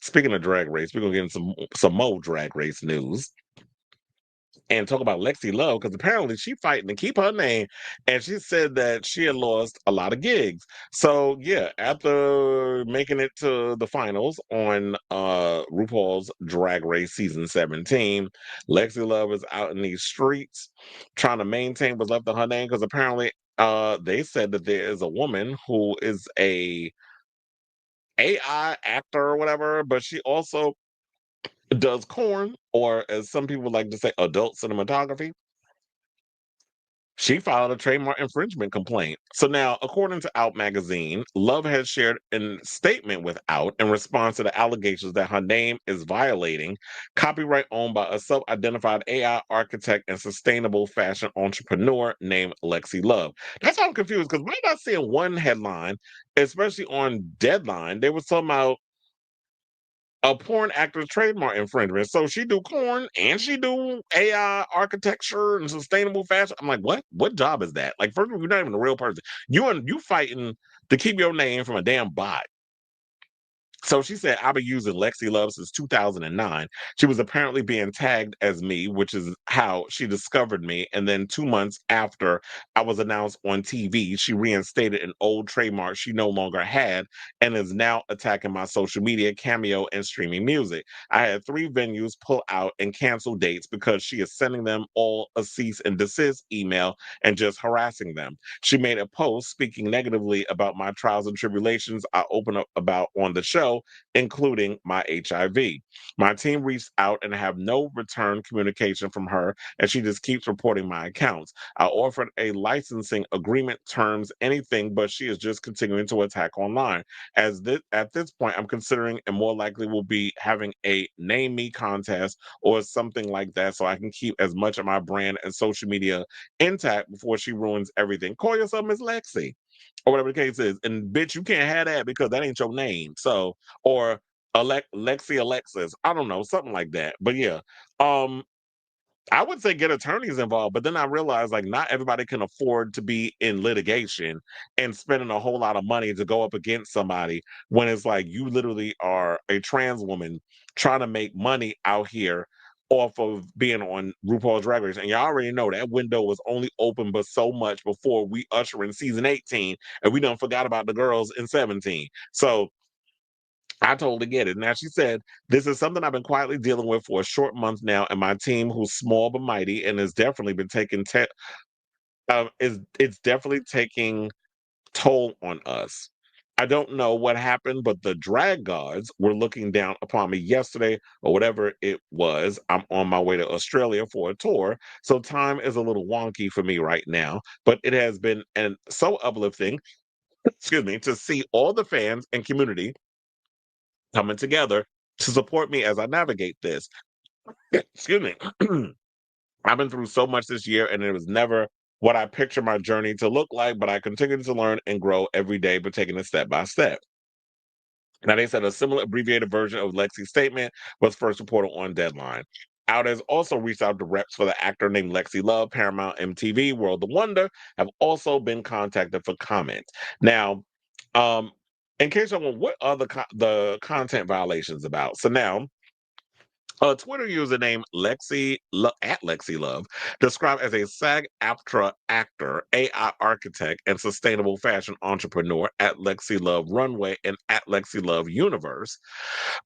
Speaking of Drag Race, we're gonna get into some more Drag Race news and talk about Lexi Love because apparently she fighting to keep her name, and she said that she had lost a lot of gigs. So yeah, after making it to the finals on RuPaul's Drag Race season 17, Lexi Love is out in these streets trying to maintain what's left of her name because apparently they said that there is a woman who is a AI actor or whatever, but she also does corn, or as some people like to say, adult cinematography. She filed a trademark infringement complaint. So now, according to Out magazine, Love has shared a statement with Out in response to the allegations that her name is violating copyright owned by a self identified AI architect and sustainable fashion entrepreneur named Lexi Love. That's why I'm confused because we're not seeing one headline, especially on Deadline. They were talking about a porn actor's trademark infringement. So she do corn and she do AI architecture and sustainable fashion. I'm like, what? What job is that? Like, first of all, you're not even a real person. You fighting to keep your name from a damn bot. So she said, I've been using Lexi Love since 2009. She was apparently being tagged as me, which is how she discovered me. And then 2 months after I was announced on TV, she reinstated an old trademark she no longer had and is now attacking my social media, Cameo, and streaming music. I had 3 venues pull out and cancel dates because she is sending them all a cease and desist email and just harassing them. She made a post speaking negatively about my trials and tribulations I open up about on the show, including my HIV. My team reached out and have no return communication from her, and she just keeps reporting my accounts. I offered a licensing agreement terms, anything, but she is just continuing to attack online. At this point, I'm considering and more likely will be having a name me contest or something like that so I can keep as much of my brand and social media intact before she ruins everything. Call yourself Miss Lexi or whatever the case is. And bitch, you can't have that because that ain't your name. So, or Lexi Alexis, I don't know, something like that. But yeah, um, I would say get attorneys involved, but then I realized like not everybody can afford to be in litigation and spending a whole lot of money to go up against somebody when it's like you literally are a trans woman trying to make money out here off of being on RuPaul's Drag Race. And y'all already know that window was only open but so much before we usher in season 18 and we done forgot about the girls in 17. So I totally get it. Now she said, this is something I've been quietly dealing with for a short month now, and my team, who's small but mighty, and has definitely been taking is it's definitely taking toll on us. I don't know what happened, but the drag gods were looking down upon me yesterday or whatever it was. I'm on my way to Australia for a tour, so time is a little wonky for me right now, but it has been so uplifting, excuse me, to see all the fans and community coming together to support me as I navigate this. Excuse me. I've been through so much this year, and it was never what I picture my journey to look like, but I continue to learn and grow every day, but taking it step by step. Now, they said a similar abbreviated version of Lexi's statement was first reported on Deadline. Out has also reached out to reps for the actor named Lexi Love, Paramount, MTV, World of Wonder, have also been contacted for comment. Now, um, in case you're wondering, what are the content violations about? So now, a Twitter username at Lexi Love, described as a SAG-AFTRA actor, AI architect, and sustainable fashion entrepreneur at Lexi Love Runway and at Lexi Love Universe,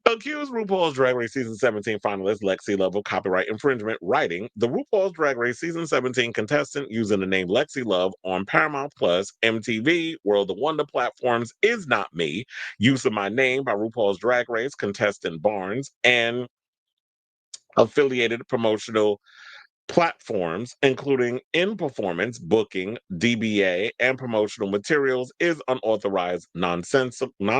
accused RuPaul's Drag Race Season 17 finalist Lexi Love of copyright infringement, writing, the RuPaul's Drag Race Season 17 contestant using the name Lexi Love on Paramount Plus, MTV, World of Wonder platforms is not me. Use of my name by RuPaul's Drag Race contestant Barnes and affiliated promotional platforms, including in performance, booking, DBA, and promotional materials, is unauthorized, non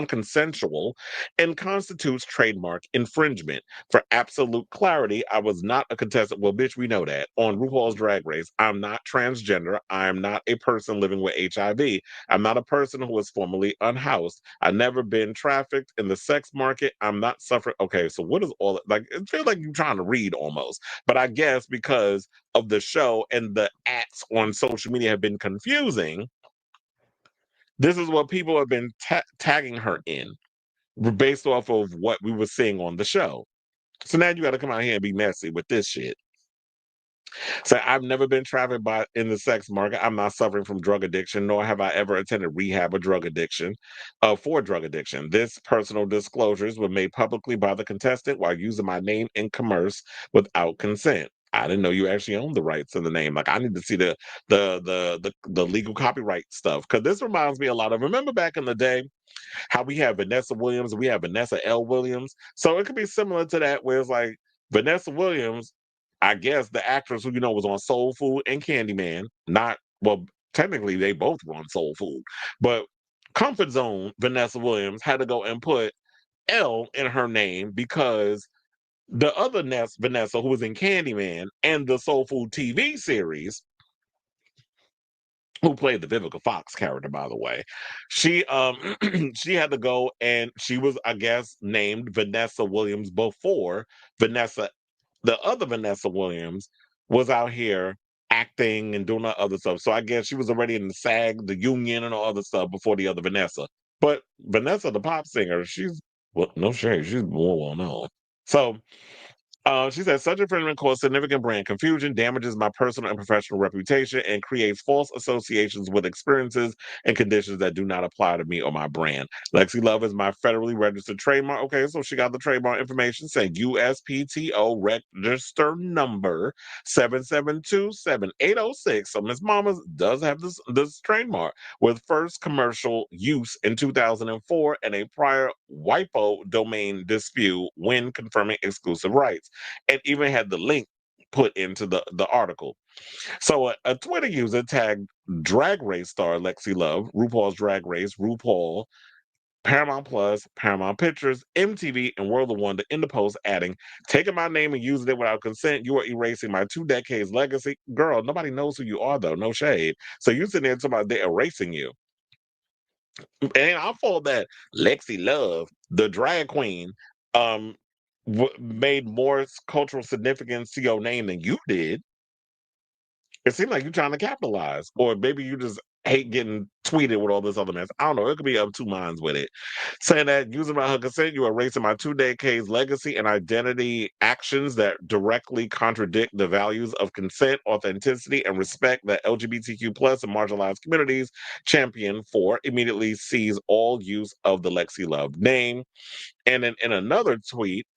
consensual, and constitutes trademark infringement. For absolute clarity, I was not a contestant. Well, bitch, we know that. On RuPaul's Drag Race, I'm not transgender. I am not a person living with HIV. I'm not a person who was formerly unhoused. I've never been trafficked in the sex market. I'm not suffering. Okay, so what is all like? It feels like you're trying to read almost. But I guess because of the show and the acts on social media have been confusing, this is what people have been tagging her in. based off of what we were seeing on the show. So now you got to come out here and be messy with this shit. So I've never been trafficked by in the sex market. I'm not suffering from drug addiction, nor have I ever attended rehab or drug addiction for drug addiction. This personal disclosures were made publicly by the contestant while using my name in commerce without consent. I didn't know you actually owned the rights to the name. Like I need to see the legal copyright stuff because this reminds me a lot of. Remember back in the day how we have Vanessa Williams, we have Vanessa L. Williams. So it could be similar to that, where it's like Vanessa Williams, I guess the actress who was on Soul Food and Candyman, not well, technically they both were on Soul Food, but Comfort Zone Vanessa Williams had to go and put L in her name because the other Vanessa who was in Candyman and the Soul Food TV series who played the Vivica Fox character, by the way. She she had to go and she was, I guess, named Vanessa Williams before Vanessa, the other Vanessa Williams, was out here acting and doing that other stuff. So I guess she was already in the SAG, the union, and all other stuff before the other Vanessa. But Vanessa, the pop singer, she's well, no shade, she's more well known. So she said, such infringement causes significant brand confusion, damages my personal and professional reputation, and creates false associations with experiences and conditions that do not apply to me or my brand. Lexi Love is my federally registered trademark. Okay, so she got the trademark information saying USPTO register number 7727806. So Miss Mama does have this trademark with first commercial use in 2004 and a prior WIPO domain dispute when confirming exclusive rights, and even had the link put into the article. So a Twitter user tagged Drag Race star Lexi Love, RuPaul's Drag Race, RuPaul, Paramount Plus, Paramount Pictures, MTV, and World of Wonder in the post, adding, taking my name and using it without consent, you are erasing my 2 decades legacy. Girl, nobody knows who you are, though. No shade. So you sitting there talking about they're erasing you. And I thought that Lexi Love, the drag queen, um, made more cultural significance to your name than you did. It seemed like you're trying to capitalize, or maybe you just hate getting tweeted with all this other mess. I don't know. It could be of two minds with it. Saying that using my her consent, you are erasing my 2 decades legacy and identity actions that directly contradict the values of consent, authenticity, and respect that LGBTQ plus and marginalized communities champion for. Immediately sees all use of the Lexi Love name. And then in another tweet,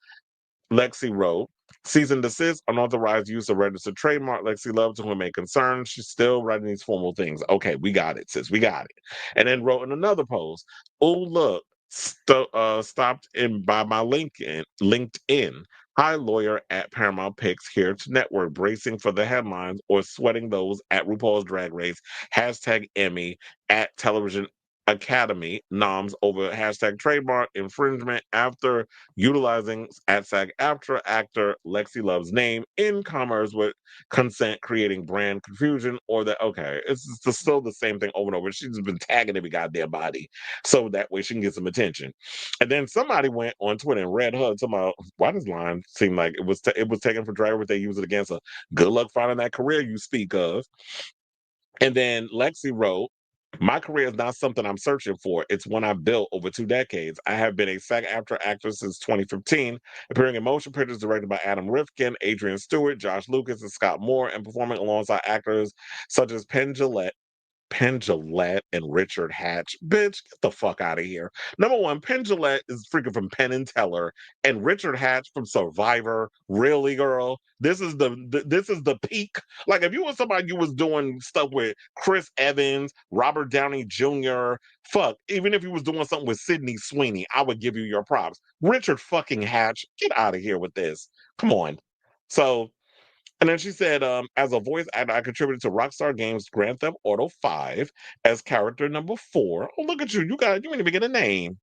Lexi wrote, cease and desist, unauthorized use of registered trademark. Lexi Love, to whom may concern. She's still writing these formal things. Okay, we got it, sis. We got it. And then wrote in another post, oh, look, stopped in by my LinkedIn. Hi, lawyer at Paramount Picks here to network, bracing for the headlines or sweating those at RuPaul's Drag Race, hashtag Emmy, at Television Academy, noms over hashtag trademark infringement after utilizing at SAG-AFTRA actor Lexi Love's name in commerce with consent, creating brand confusion, or that, okay, it's just still the same thing over and over. She's been tagging every goddamn body so that way she can get some attention. And then somebody went on Twitter and read her talking about why does line seem like it was taken for drag if they use it against her. Good luck finding that career you speak of. And then Lexi wrote, my career is not something I'm searching for. It's one I've built over 2 decades. I have been a SAG-AFTRA actress since 2015, appearing in motion pictures directed by Adam Rifkin, Adrian Stewart, Josh Lucas, and Scott Moore, and performing alongside actors such as Penn Jillette and Richard Hatch. Bitch, get the fuck out of here. Number one, Penn Jillette is freaking from Penn and Teller, and Richard Hatch from Survivor. Really, girl? This is the peak. Like if you was somebody you was doing stuff with Chris Evans, Robert Downey Jr., fuck, even if you was doing something with Sydney Sweeney, I would give you your props. Richard fucking Hatch, get out of here with this. Come on. So and then she said, as a voice actor, I contributed to Rockstar Games' Grand Theft Auto 5 as character number 4. Oh, look at you. You ain't even get a name.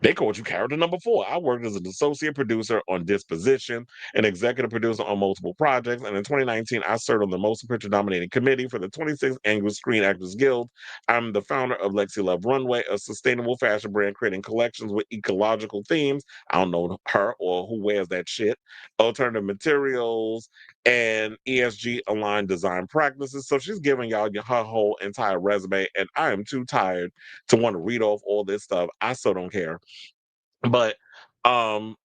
They called you character number 4. I worked as an associate producer on Disposition, an executive producer on multiple projects, and in 2019, I served on the Motion Picture Nominating Committee for the 26th Annual Screen Actors Guild. I'm the founder of Lexi Love Runway, a sustainable fashion brand creating collections with ecological themes. I don't know her or who wears that shit. Alternative materials and ESG aligned design practices. So she's giving y'all her whole entire resume, and I am too tired to want to read off all this stuff. I still don't care. But um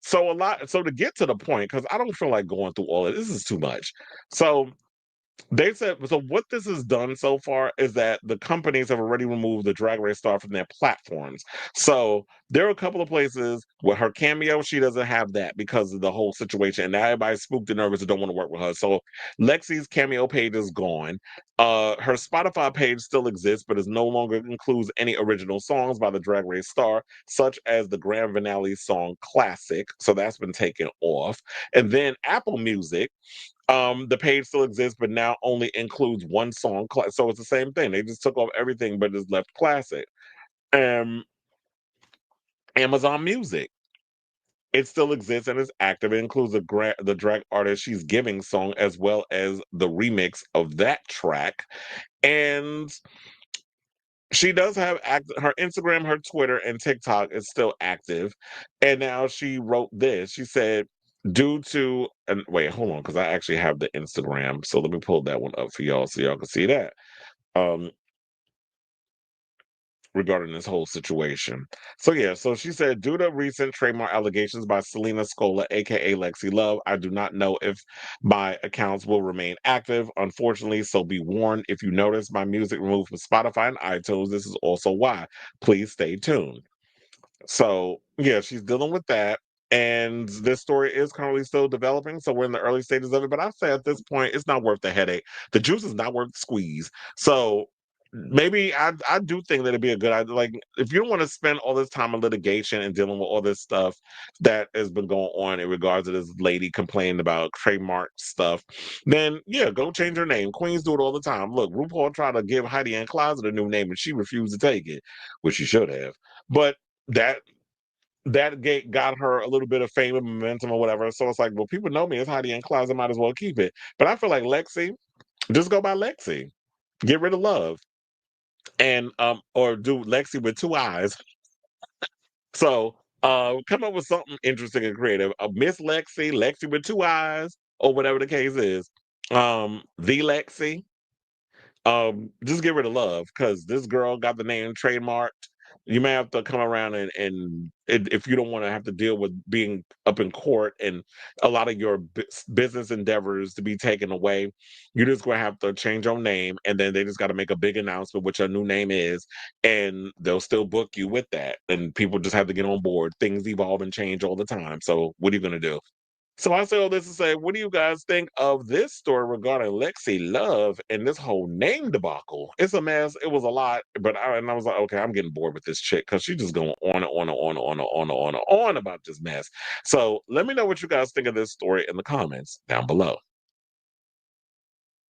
so to get to the point, because I don't feel like going through all of this is too much. So they said so what this has done so far is that the companies have already removed the Drag Race star from their platforms. So there are a couple of places where her cameo, she doesn't have that because of the whole situation. And now everybody's spooked and nervous and don't want to work with her. So Lexi's cameo page is gone. Her Spotify page still exists, but it no longer includes any original songs by the Drag Race star, such as the grand finale song Classic. So that's been taken off. And then Apple Music, the page still exists, but now only includes one song. So it's the same thing. They just took off everything, but just left classic. Um, Amazon Music, it still exists and is active. It includes the drag artist She's Giving song as well as the remix of that track. And she does have her Instagram, her Twitter, and TikTok is still active. And now she wrote this. She said, due to and wait, hold on, because I actually have the Instagram. So let me pull that one up for y'all so y'all can see that. Um, regarding this whole situation. So yeah, so she said, due to recent trademark allegations by Selena Scola, aka Lexi Love, I do not know if my accounts will remain active. Unfortunately, so be warned, if you notice my music removed from Spotify and iTunes, this is also why. Please stay tuned. So yeah, she's dealing with that. And this story is currently still developing. So we're in the early stages of it. But I say at this point, it's not worth the headache. The juice is not worth the squeeze. So maybe I do think that it'd be a good idea. Like if you don't want to spend all this time in litigation and dealing with all this stuff that has been going on in regards to this lady complaining about trademark stuff, then yeah, go change her name. Queens do it all the time. Look, RuPaul tried to give Heidi Ann Closet a new name and she refused to take it, which she should have. But that that gate got her a little bit of fame and momentum or whatever. So it's like, well, people know me as Heidi N. Closet, might as well keep it. But I feel like Lexi, just go by Lexi. Get rid of love. And or do Lexi with two eyes. So come up with something interesting and creative. Miss Lexi, Lexi with two eyes, or whatever the case is. The Lexi. Just get rid of love because this girl got the name trademarked. You may have to come around if you don't want to have to deal with being up in court and a lot of your business endeavors to be taken away, you're just going to have to change your name, and then they just got to make a big announcement what your new name is, and they'll still book you with that. And people just have to get on board. Things evolve and change all the time. So what are you going to do? So I say all this to say, what do you guys think of this story regarding Lexi Love and this whole name debacle? It's a mess. It was a lot, but I was like, okay, I'm getting bored with this chick because she's just going on and on and on and on and on and on and on about this mess. So let me know what you guys think of this story in the comments down below.